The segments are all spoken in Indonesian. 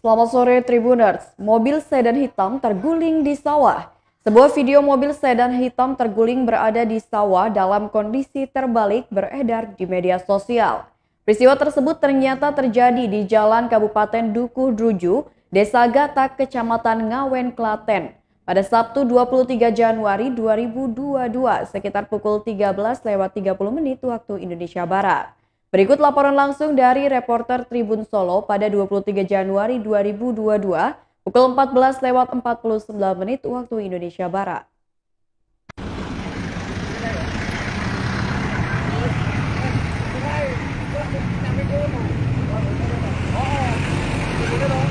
Selamat sore Tribuners, mobil sedan hitam terguling di sawah. Sebuah video mobil sedan hitam terguling berada di sawah dalam kondisi terbalik beredar di media sosial. Peristiwa tersebut ternyata terjadi di Jalan Kabupaten Dukuh Druju, Desa Gatak, Kecamatan Ngawen, Klaten. Pada Sabtu 23 Januari 2022 sekitar pukul 13.30 waktu Indonesia Barat. Berikut laporan langsung dari reporter Tribun Solo pada 23 Januari 2022 pukul 14.49 waktu Indonesia Barat.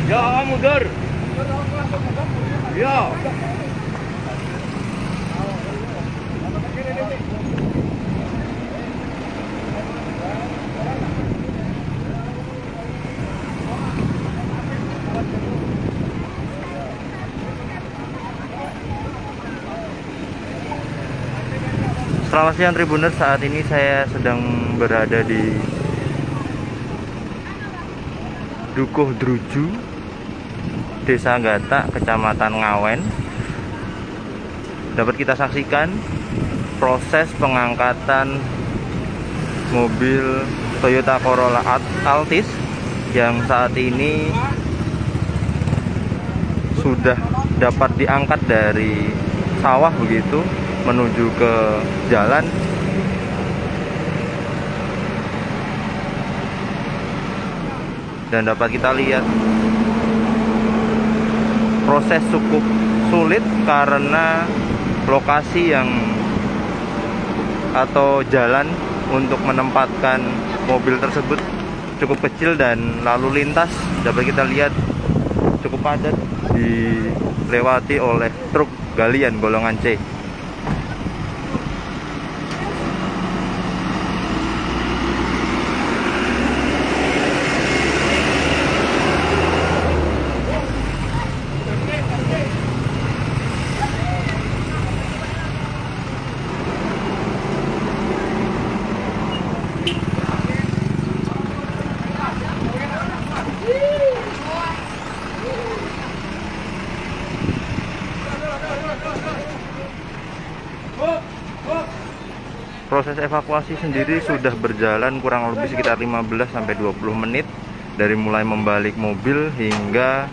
Ya, mundur. Ya. Selamat siang Tribuners, saat ini saya sedang berada di Dukuh Druju, Desa Gatak, Kecamatan Ngawen. Dapat kita saksikan proses pengangkatan mobil Toyota Corolla Altis yang saat ini sudah dapat diangkat dari sawah begitu menuju ke jalan. Dan dapat kita lihat proses cukup sulit karena lokasi yang atau jalan untuk menempatkan mobil tersebut cukup kecil dan lalu lintas dapat kita lihat cukup padat dilewati oleh truk galian golongan C. Proses evakuasi sendiri sudah berjalan kurang lebih sekitar 15-20 menit dari mulai membalik mobil hingga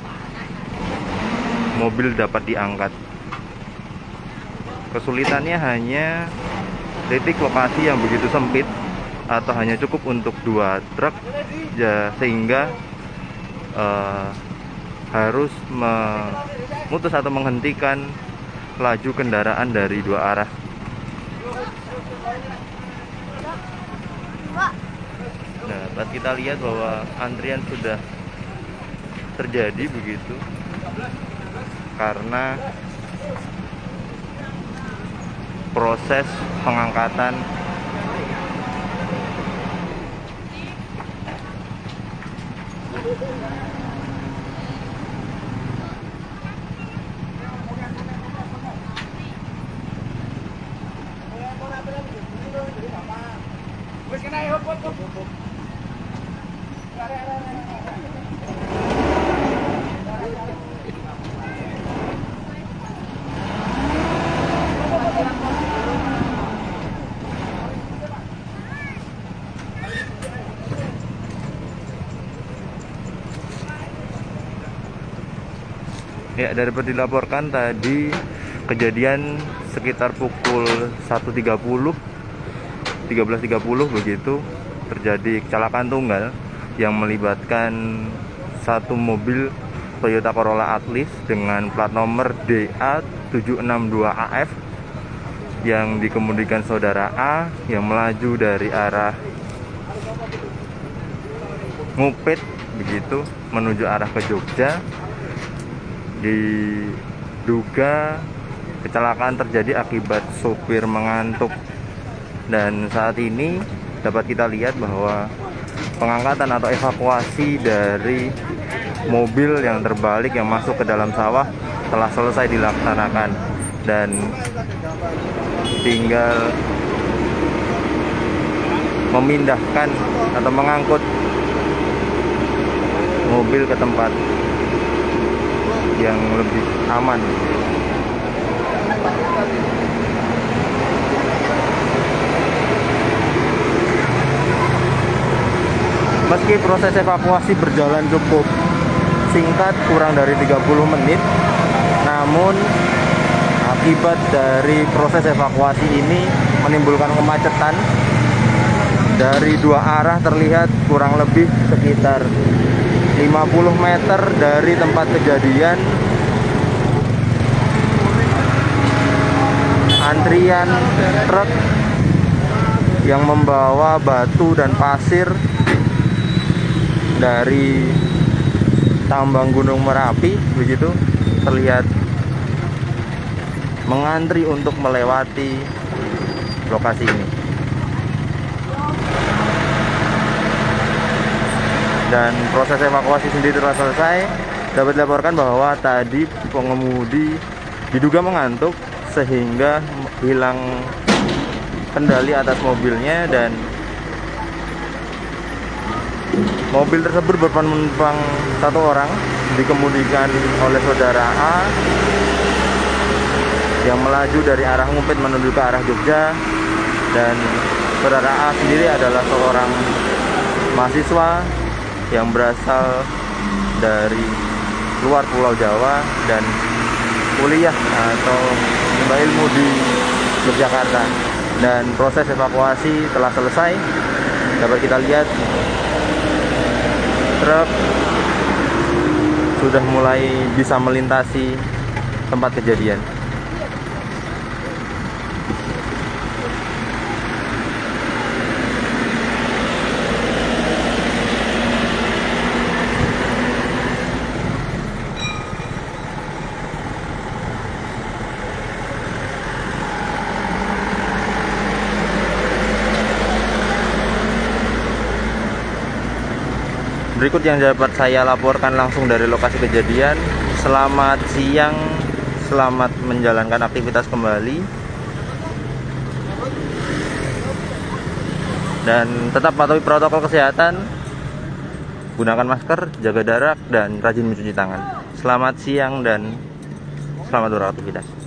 mobil dapat diangkat. Kesulitannya hanya titik lokasi yang begitu sempit atau hanya cukup untuk 2 truk ya, sehingga harus memutus atau menghentikan laju kendaraan dari 2 arah. Nah, dapat kita lihat bahwa antrian sudah terjadi begitu karena proses pengangkatan ya, dapat dilaporkan tadi kejadian sekitar pukul 13.30 begitu terjadi kecelakaan tunggal yang melibatkan satu mobil Toyota Corolla Altis dengan plat nomor DA762AF yang dikemudikan saudara A yang melaju dari arah Ngupit begitu menuju arah ke Jogja. Diduga kecelakaan terjadi akibat sopir mengantuk, dan saat ini dapat kita lihat bahwa pengangkatan atau evakuasi dari mobil yang terbalik yang masuk ke dalam sawah telah selesai dilaksanakan dan tinggal memindahkan atau mengangkut mobil ke tempat yang lebih aman. Meski proses evakuasi berjalan cukup singkat, kurang dari 30 menit, namun akibat dari proses evakuasi ini menimbulkan kemacetan. Dari dua arah terlihat kurang lebih sekitar 50 meter dari tempat kejadian antrian truk yang membawa batu dan pasir dari tambang Gunung Merapi begitu terlihat mengantri untuk melewati lokasi ini. Dan proses evakuasi sendiri telah selesai. Dapat dilaporkan bahwa tadi pengemudi diduga mengantuk sehingga hilang kendali atas mobilnya, dan mobil tersebut berpenumpang satu orang, dikemudikan oleh saudara A yang melaju dari arah Ngumpit menuju ke arah Jogja, dan saudara A sendiri adalah seorang mahasiswa yang berasal dari luar Pulau Jawa dan kuliah atau menimba ilmu di Yogyakarta. Dan proses evakuasi telah selesai. Dapat kita lihat truk sudah mulai bisa melintasi tempat kejadian. Berikut yang dapat saya laporkan langsung dari lokasi kejadian. Selamat siang, selamat menjalankan aktivitas kembali, dan tetap patuhi protokol kesehatan, gunakan masker, jaga jarak, dan rajin mencuci tangan. Selamat siang dan selamat beraktivitas.